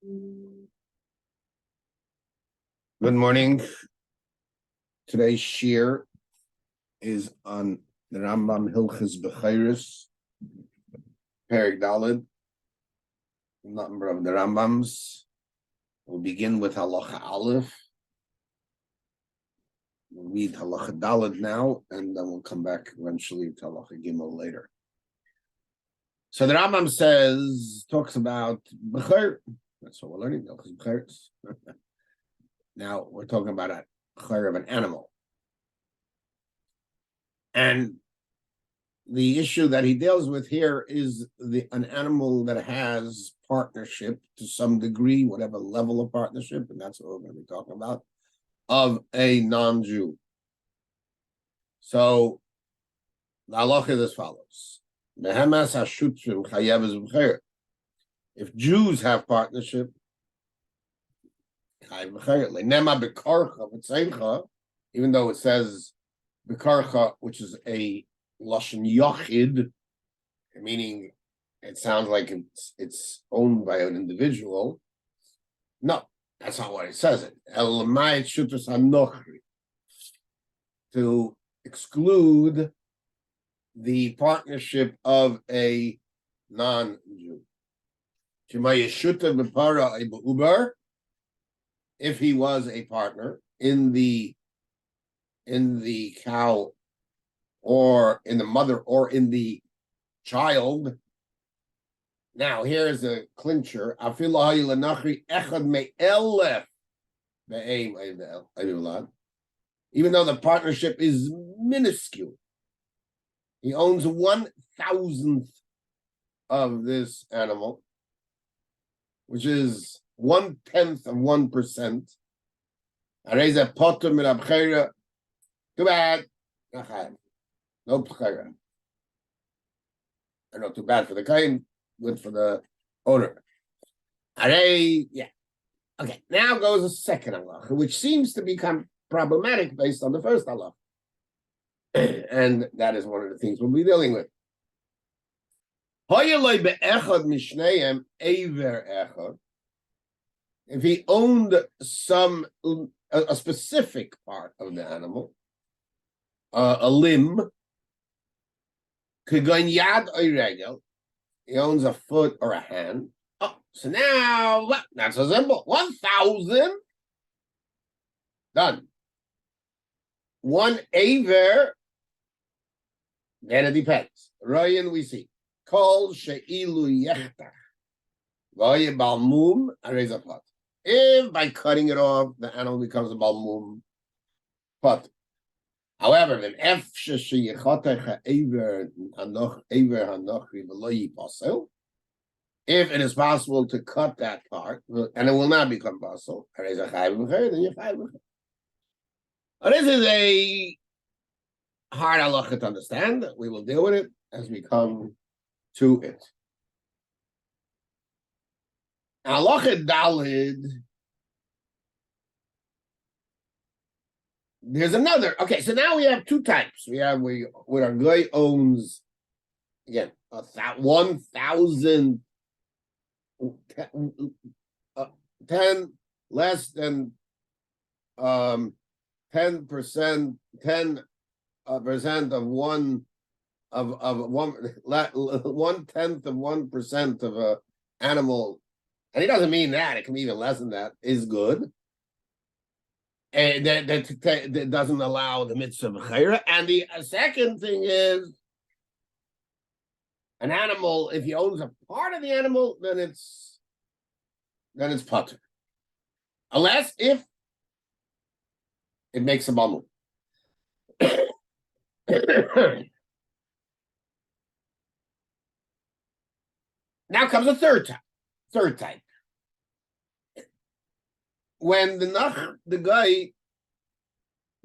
Good morning. Today's Shiur is on the Rambam Hilchos Bechayros, Perek Daled, number of the Rambams. We'll begin with Halacha Aleph. We'll read Halacha Daled now, and then we'll come back eventually to Halacha Gimel later. So the Rambam talks about Bechayr. That's what we're learning, Hilchos Bechayros. Now we're talking about a Bechayr of an animal. And the issue that he deals with here is an animal that has partnership to some degree, whatever level of partnership, and that's what we're going to be talking about, of a non-Jew. So the halacha is as follows. If Jews have partnership, even though it says Bekarcha, which is a Lashon Yachid, meaning it sounds like it's owned by an individual. No, that's not what it says. To exclude the partnership of a non-Jew. If he was a partner in the cow or in the mother or in the child. Now, here's a clincher. Even though the partnership is minuscule, he owns 1,000th of this animal, which is 1/10 of 1%. Too bad. No bechayra. Not too bad for the kain, good for the owner. Yeah. Okay, now goes the second halacha, which seems to become problematic based on the first halacha. And that is one of the things we'll be dealing with. If he owned a specific part of the animal, a limb, he owns a foot or a hand. Oh, so now that's a symbol. 1,000 done. 1 aver, then it depends. Ryan, we see. Kol she'ilu yechtach. V'ye balmum arezapot. If by cutting it off, the animal becomes a balmum pot. However, if it is possible to cut that part, and it will not become possible, then you're chayav. This is a hard halacha to understand. We will deal with it as we come to it. Halacha Daled. There's another. Okay, so now we have two types. We have where a guy owns, again, 1,000, 10 less than 10%, 10% of one of 1/10 of 1% of a animal, and he doesn't mean that. It can be even less than that. Is good. And that doesn't allow the mitzvah of chayra. And the second thing is, an animal, if he owns a part of the animal, then it's patur. Unless if it makes a balmum. Now comes a third type. When the guy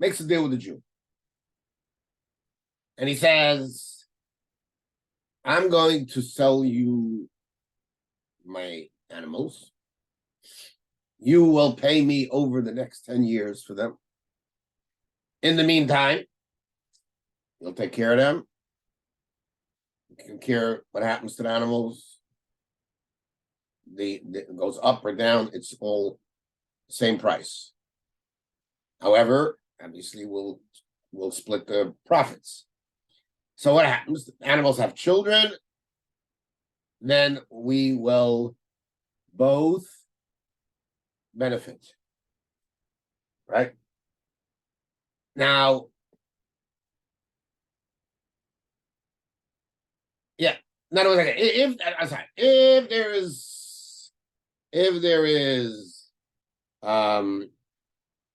makes a deal with the Jew, and he says, I'm going to sell you my animals. You will pay me over the next 10 years for them. In the meantime, you'll take care of them. You can care what happens to the animals. it goes up or down, it's all the same price. However, obviously we'll split the profits. So what happens? Animals have children, then we will both benefit. Right? Now, yeah. Not only that, if there is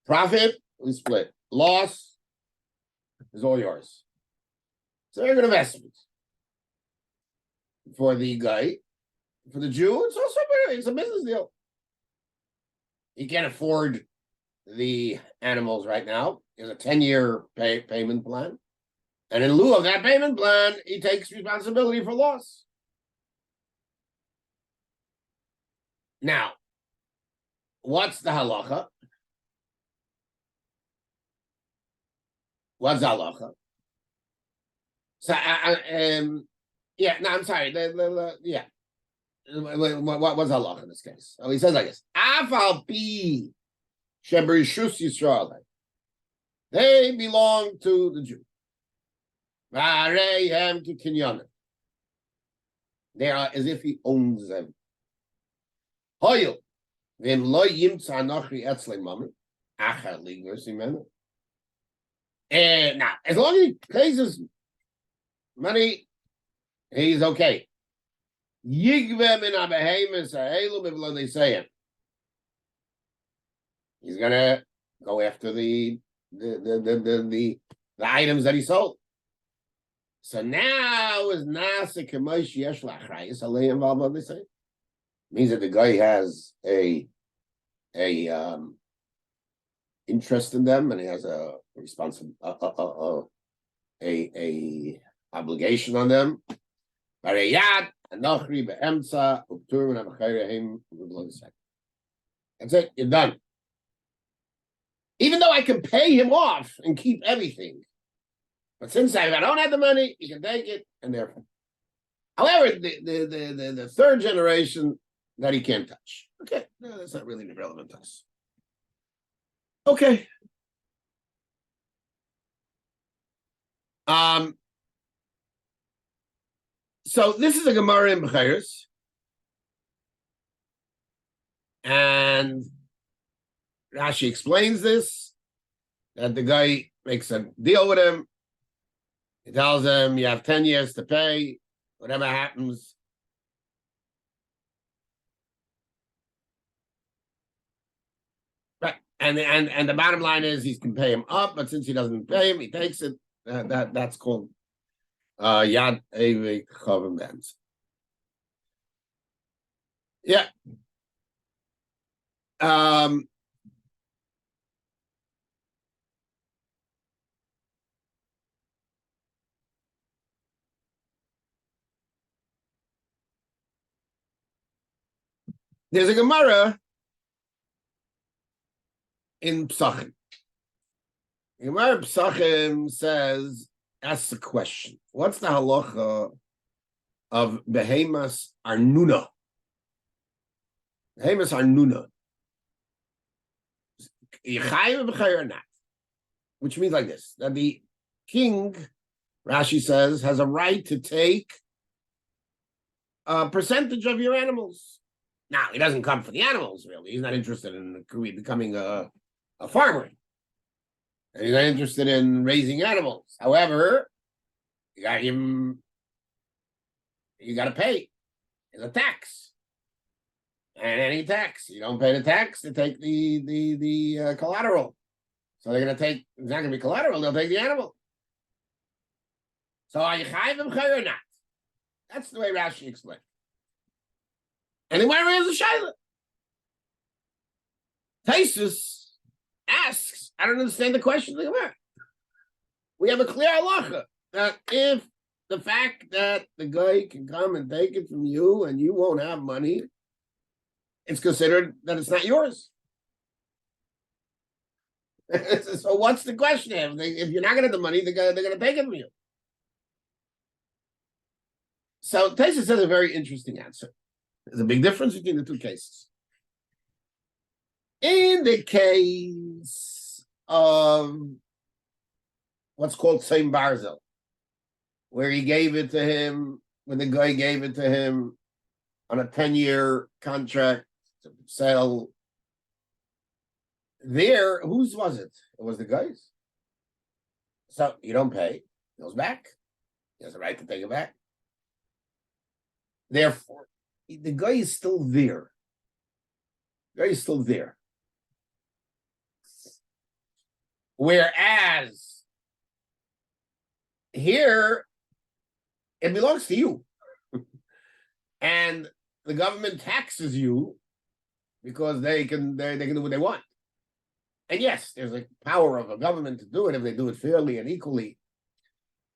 profit, we split. Loss is all yours. It's a very good investment for the guy. For the Jew, it's a business deal. He can't afford the animals right now. There's a 10-year payment plan. And in lieu of that payment plan, he takes responsibility for loss. Now, what's the halacha? What's halacha? So, yeah, no, I'm sorry. Yeah. What was halacha in this case? Oh, he says like this. Afal pi sheberishus Yisrael. They belong to the Jew. V'areihem to kinyanim. They are as if he owns them. Hoyel v'im lo yimtza anochri etzlei mami achar ligvus imenu. And now, as long as he pays his money, he's okay. Yigvem in abehemis ha'elu b'v'lo they say him. He's gonna go after the items that he sold. So now is nasa kemosh yesh la'achrayis aleihem v'al they say. Means that the guy has a interest in them, and he has a obligation on them. That's it, you're done. Even though I can pay him off and keep everything, but since I don't have the money, you can take it, and therefore. However, the third generation that he can't touch. Okay, no, that's not really relevant to us. Okay. So this is a Gemara in Bechiros, and Rashi explains this, that the guy makes a deal with him. He tells him, you have 10 years to pay, whatever happens. Right. And the bottom line is he can pay him up, but since he doesn't pay him, he takes it. That's called Yad Evei Chavim Benz. Yeah. There's a Gemara in Psachim. Gemara Psachim says, asks a question. What's the halacha of behemas arnuna? Behemas arnuna. Or not? Which means like this, that the king, Rashi says, has a right to take a percentage of your animals. Now, he doesn't come for the animals, really. He's not interested in becoming a farmer. And he's not interested in raising animals. However, you got to pay. It's a tax. And any tax. You don't pay the tax, they take the collateral. So they're going to take, it's not going to be collateral, they'll take the animal. So are you chayiv him or not? That's the way Rashi explained. And then where is the shaila? Taisus asks, I don't understand the question. We have a clear halacha that if the fact that the guy can come and take it from you and you won't have money, it's considered that it's not yours. So what's the question? If you're not going to have the money, they're going to take it from you. So Taisus has a very interesting answer. There's a big difference between the two cases. In the case of what's called Same Barzel, where he gave it to him, when the guy gave it to him on a 10-year contract to sell, there, whose was it? It was the guy's. So you don't pay, it goes back. He has a right to take it back. Therefore, the guy is still there. The guy is still there. Whereas here, it belongs to you. And the government taxes you because they can do what they want. And yes, there's a power of a government to do it if they do it fairly and equally.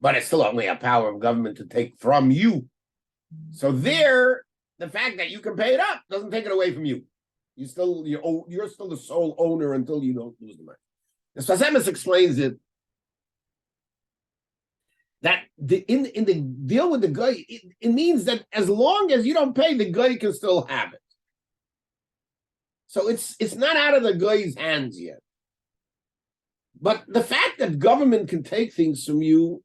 But it's still only a power of government to take from you. So there, the fact that you can pay it up doesn't take it away from you. You're still the sole owner until you don't lose the money. The Sfasemis explains it that in the deal with the guy, it means that as long as you don't pay, the guy can still have it. So it's not out of the guy's hands yet. But the fact that government can take things from you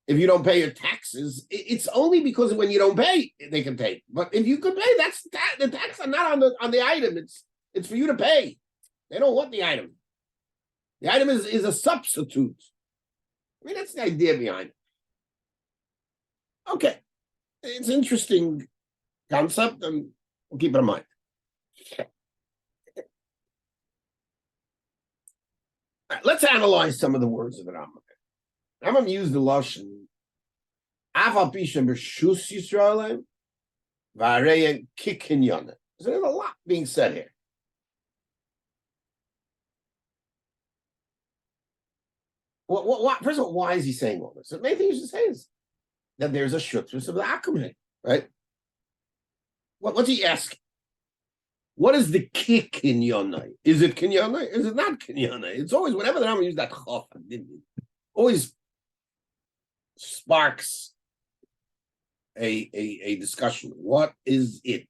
if you don't pay your taxes, it's only because when you don't pay, they can take. But if you can pay, the tax are not on the item. It's for you to pay. They don't want the item. The item is a substitute. I mean, that's the idea behind it. Okay. It's an interesting concept, and we'll keep it in mind. Right, let's analyze some of the words of the Rambam. Rambam used the lashon "Aval pishem b'shus Yisraelim v'areya kikinyan." So there's a lot being said here. What? First of all, why is he saying all this? The main thing he should say is that there's a shutfus of the akum, right? What's he asking? What is the kikinyanai? Is it kinyanai? Is it not kinyanai? It's always, whenever the Rambam used that chof, always sparks a discussion. What is it?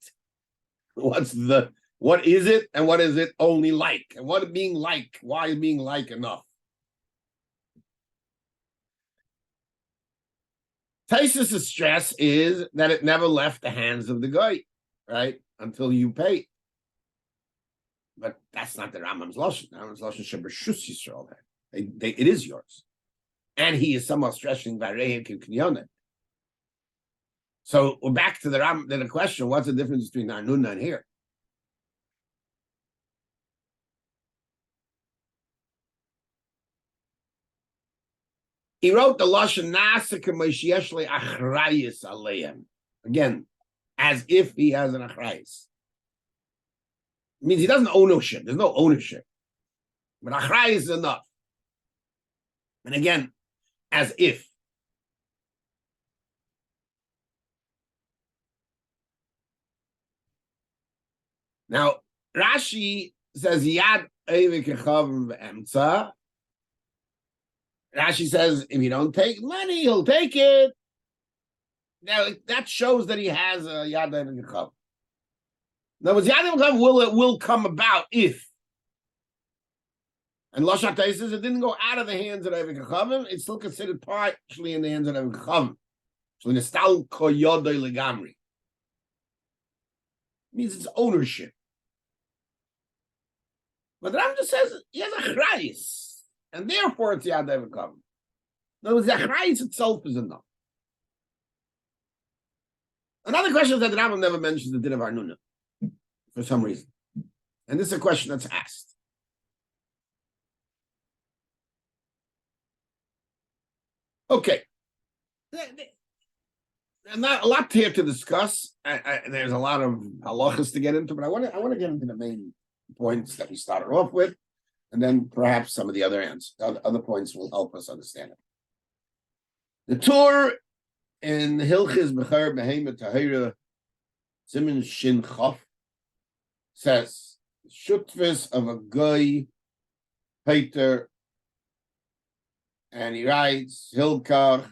What is it, and what is it only like? And what being like? Why is being like enough? Taisus' stress is that it never left the hands of the guy, right? Until you pay. But that's not the Rambam's lashon. The Rambam's lashon shebershus Yisrael. It is yours, and he is somewhat stressing vareik and kinyonet. So we're back to the question: what's the difference between Arnuna and here? He wrote the lashon nasik moishiyeshle achrayis aleim, again, as if he has an achrayis. It means he doesn't ownership. There's no ownership. But achrayis is enough. And again, as if. Now, Rashi says, Yad Evikechavim Emtza. Rashi says, if you don't take money, he'll take it. Now, that shows that he has a Yad Evikechavim. In other words, Yad Evikechavim will come about if. And Lashat says it didn't go out of the hands of Evikechavim. It's still considered partially in the hands of Evikechavim. So, Nestal Koyodoi Legamri. Means it's ownership. But the Rambam just says he has a chrayis, and therefore it's Yad Evikechavim. In other words, the chrayis itself is enough. Another question is that the Rambam never mentions the din of Arnuna for some reason. And this is a question that's asked. Okay. Not a lot here to discuss. There's a lot of halachas to get into, but I want to get into the main points that we started off with, and then perhaps some of the other points will help us understand it. The Torah in Hilchis Bechar Behema Tahira Siman Shin Chaf says shutvis of a guy Peter, and he writes Hilkach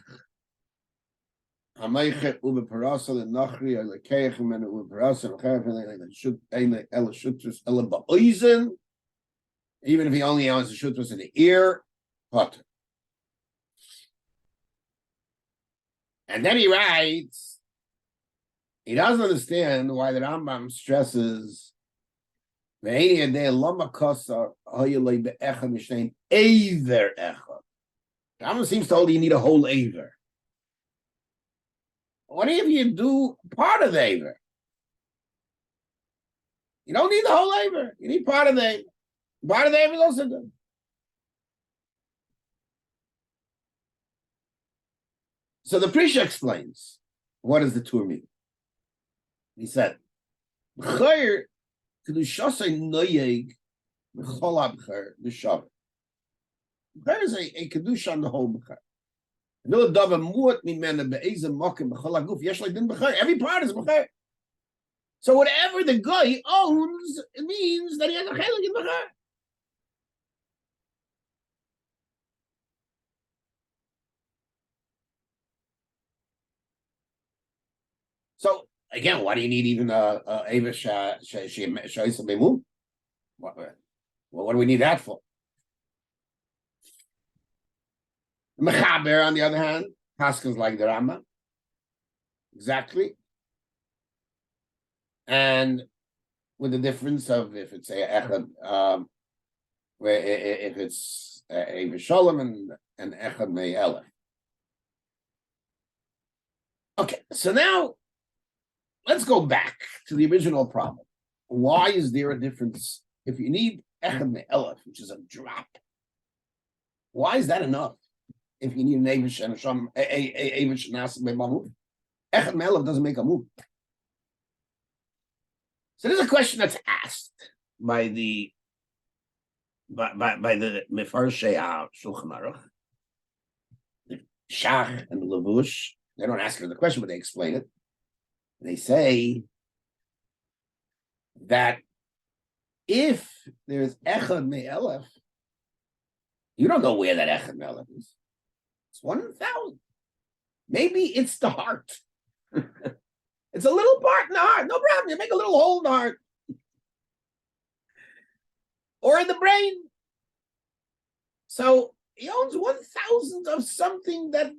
Hamayche ube parasa the nachri or the keichem and ube parasa and chayef should ela shutrus ela ba'oizen. Even if he only owns the shutrus in the ear, potter. And then he writes, he doesn't understand why the Rambam stresses Rambam seems to hold you need a whole aver. What if you do part of the aver? You don't need the whole aver. You need part of the aver. Part of the aver is also good. So the Prisha explains, what does the tour mean? He said, B'chayr kedushasei noyeg b'chol ha'b'chayr b'shavet. B'chayr is a kedusha on the whole b'chayr. Every part is b'chayr. So whatever the guy owns, it means that he has a chelik in b'chayr. So again, why do you need even a Avish Shaisa Bemu? What do we need that for? Mechaber, on the other hand, Haskins like the Rambam. Exactly. And with the difference of if it's a Echad, where if it's Avish Shalom and Echad Me'elef. Okay, so now let's go back to the original problem. Why is there a difference? If you need Echad Me'elef, which is a drop, why is that enough? If you need an Avish and Avish Nas Me'mamu, Echad Me'elef doesn't make a move. So there's a question that's asked by the Mefarshei Shulchan Aruch, the Shach and the Levush. They don't ask her the question, but they explain it. They say that if there's Echad Me'elef, you don't know where that Echad Me'elef is. It's 1 in 1,000. Maybe it's the heart. It's a little part in the heart. No problem. You make a little hole in the heart. Or in the brain. So he owns 1,000 of something that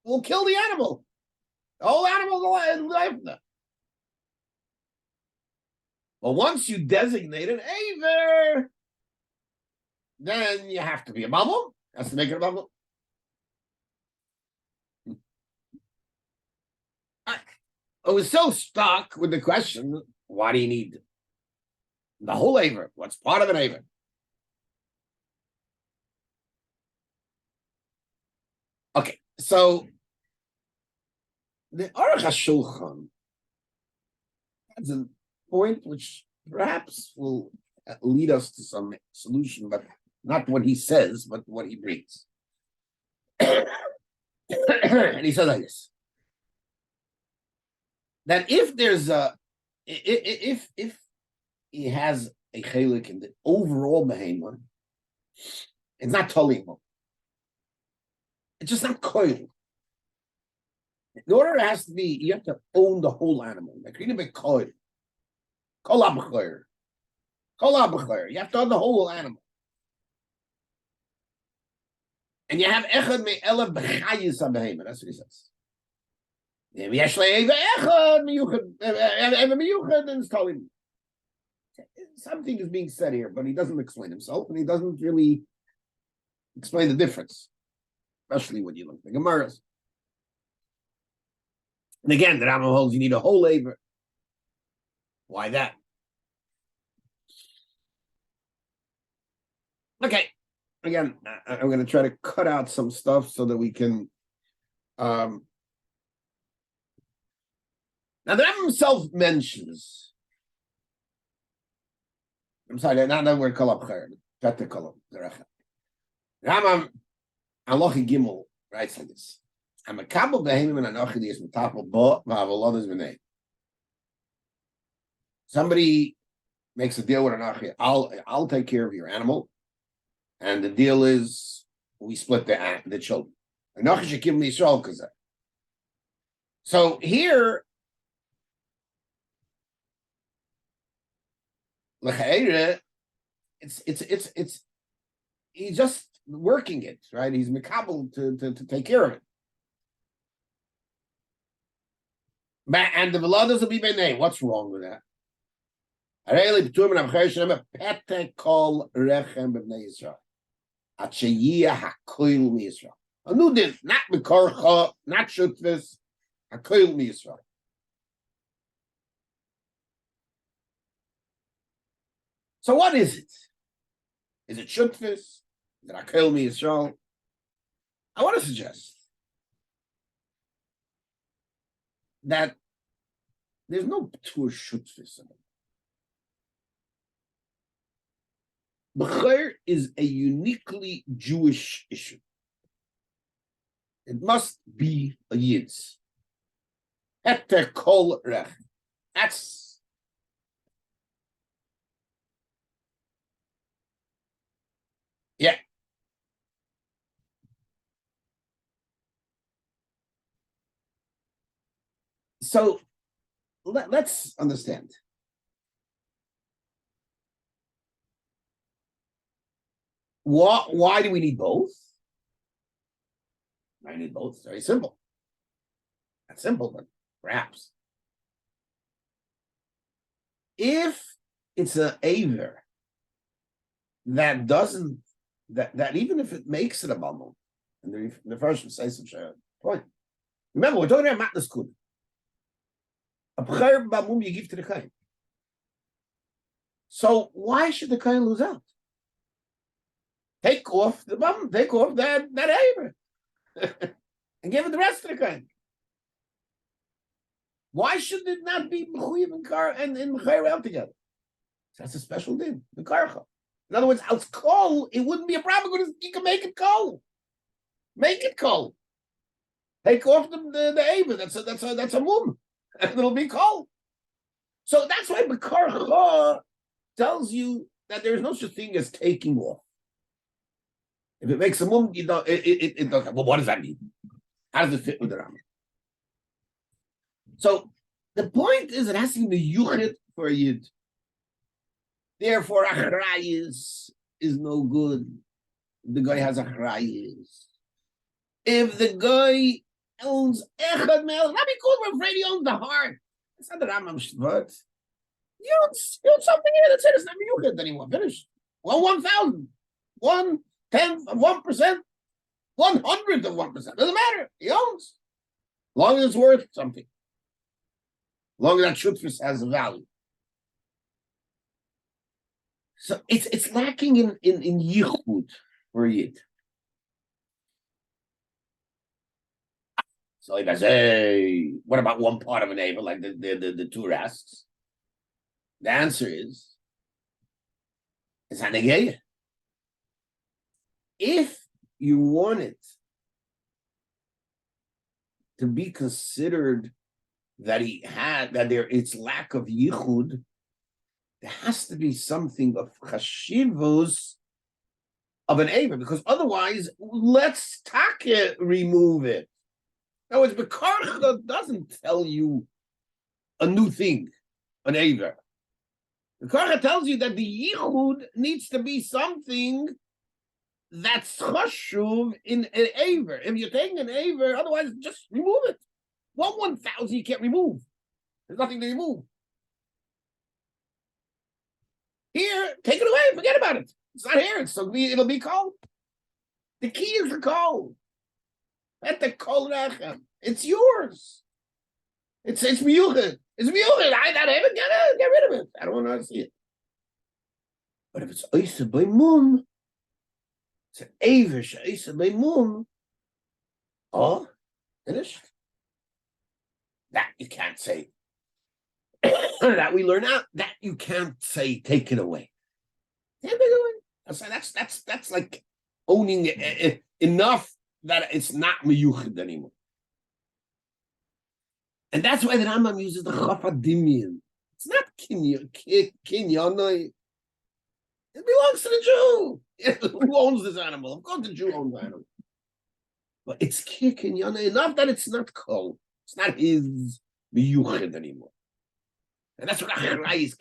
will kill the animal. The whole animal's alive now. Well, once you designate an Aver, then you have to be a bubble. Has to make it a bubble. I was so stuck with the question, why do you need the whole Aver? What's part of an Aver? Okay, so the Aruch HaShulchan has a point which perhaps will lead us to some solution, but not what he says, but what he brings. And he says like this, that if there's if he has a chelik in the overall behemoth, it's not tolim. It's just not coil. In order, it has to be, you have to own the whole animal. Like you be coil. You have to own the whole animal. And you have echad me'elef b'chayis ha-behemoth. That's what he says. Something is being said here, but he doesn't explain himself, and he doesn't really explain the difference, especially when you look at the Gemaras. And again, the Rambam holds you need a whole Aver. Why that? Okay, again, I'm going to try to cut out some stuff so that we can. Now, the Rambam himself mentions. I'm sorry, not that word kolab chayer, but the kolab. Rambam Alochi Gimel writes like this: "I'm a kabel behemim and anochi is metapel bo v'avolod is b'nei." Somebody makes a deal with anochi. I'll take care of your animal, and the deal is we split the children. Anochi should give me Yisrael kazeh. So here, it's he's just working it, right? He's makabel to take care of it. And the veladas will be by name. What's wrong with that? Not mekorcha, not shutvis, hakoil miyisrael. So what is it? Is it shutvis? Is it hakoil miyisrael? I want to suggest that there's no tour shutvis in it. Bechor is a uniquely Jewish issue. It must be a Yid's. Heter kol rech. That's yeah. So let's understand. Why do we need both? I need both. It's very simple. Not simple, but perhaps. If it's an aver that doesn't, that even if it makes it a bundle, and the first would say such a point. Remember, we're talking about matnas kud. A b'cher b'mum you give to the kain. So why should the kain lose out? Take off the bum, take off that aver. And give it the rest of the kain. Why should it not be mechuyev and kar and mechayer together? That's a special din, the karcha. In other words, out kol, it wouldn't be a problem because you can make it kol. Make it kol. Take off the aver. That's a mum, and it'll be kol. So that's why the karcha tells you that there is no such thing as taking off. If it makes a mum, you know, it doesn't. Well, what does that mean? How does it fit with the Rambam? So the point is, it has to be yuchid for a yid. Therefore, achrayis is no good. The guy has achrayis. If the guy owns echad mel, not because we're afraid he owns the heart. It's not the Rambam shvat. You own something here that said it's not yuchid anymore. Finish. 1,000, 1/10 of 1%, 100th of 1%. Doesn't matter. He owns. As long as it's worth something. As long as that shutfus has a value. So it's lacking in yichud for yid. So if I say, what about one part of an aver, like the two rasks? The answer is, it's hanegeya. If you want it to be considered that it's lack of yichud, there has to be something of chashivos of an aver, because otherwise, let's remove it. In other words, Bekarcha doesn't tell you a new thing, an aver. Bekarcha tells you that the yichud needs to be something that's chashuv in an aver. If you're taking an aver, otherwise just remove it. 1/1000 you can't remove. There's nothing to remove. Here, take it away. Forget about it. It's not here. It'll be cold. The key is the cold. At the cold rechem. It's yours. It's miyuched. It's miyuched. I not even get rid of it. I don't want to see it. But if it's oisa by mum, it's an avish oisa by mum. Oh, finished. That you can't say. That we learn out. That you can't say. Take it away. Take it away. That's like owning it enough that it's not miyuched anymore. And that's why the Rambam uses the chafadimian. It's not kinyanoi. It belongs to the Jew. Who owns this animal? Of course, the Jew owns the animal. But it's kinyanoi enough that it's not cold. It's not his miyuchid anymore. And that's what Achrai is.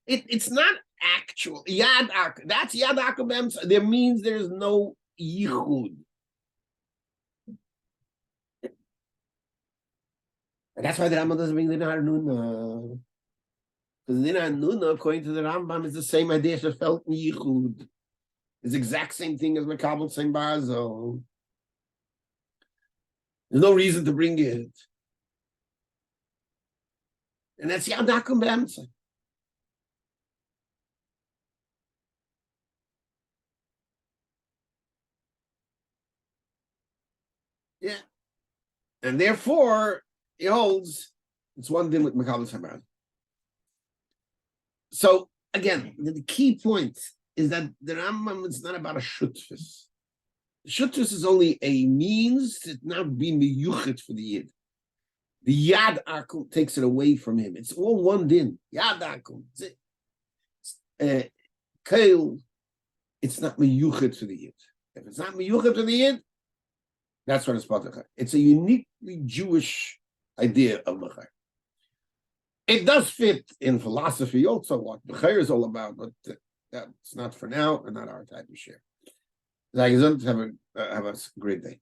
It's not actual. Yad Ak. That's Yad Akum. There means there's no yichud. And that's why the Rambam doesn't bring the Nar Nuna. Because the Nar Nuna, according to the Rambam, is the same idea as felt in yichud. It's the exact same thing as Makabel Sein Barzo. There's no reason to bring it. And that's Yad Akum B'Emtza. Yeah. And therefore, he holds it's one din with Makabel Sein Barzo. So, again, the key point is that the Rambam is not about a shutfus. Shutfus is only a means to not be miyuchet for the yid. The yad akum takes it away from him. It's all one din. Yad akum. Kail, it's not miyuchet for the yid. If it's not miyuchet for the yid, that's what it's patach. It's a uniquely Jewish idea of machar. It does fit in philosophy also what machar is all about, but that's not for now and not our type of share. Have a great day.